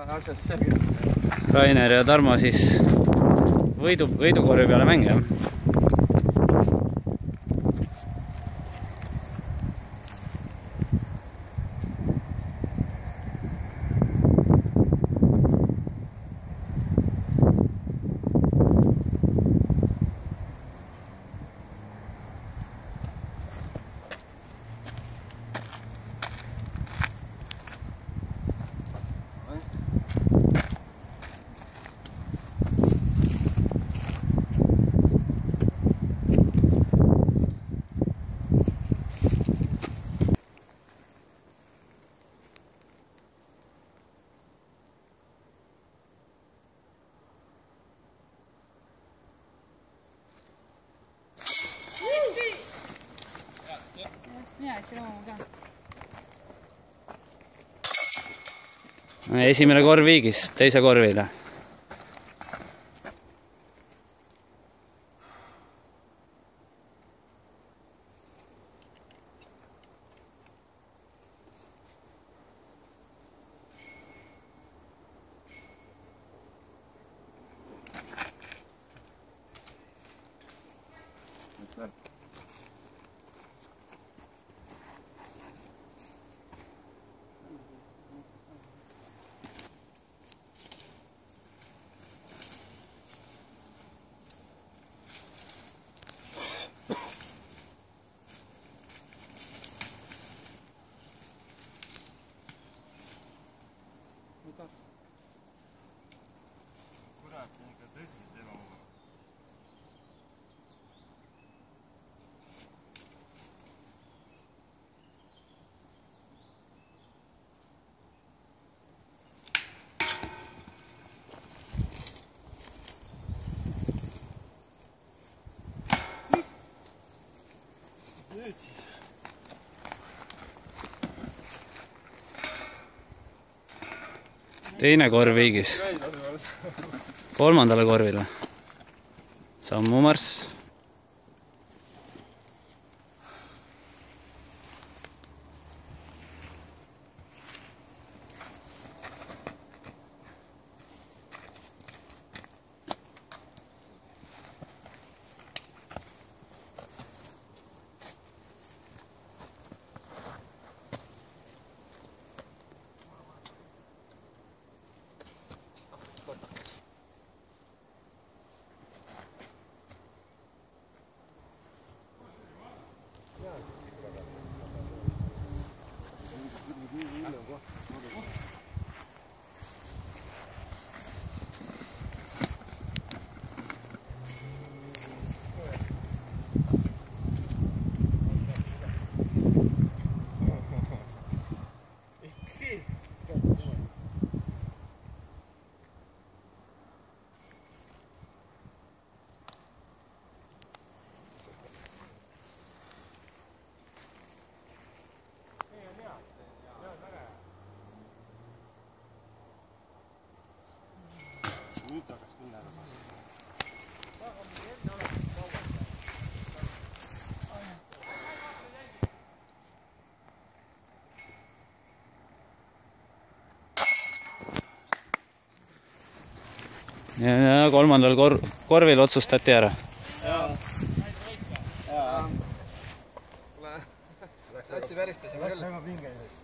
asjast selgelt. Rainer ja Tarmo siis võidukorvi peale mängima. Mina jätsin oma ka. Esimene korv viigis, teise korvile. Kurat, see on ikka tõsiselt ebamugav. Nüüd siis. Teine korv viigis. Kolmandale korvile. Sammu marss. Nüüd takas küll ära vastu. Ja kolmandal korvil otsustati ära. Jaa. Hästi väristasime küll. Väga pingeline.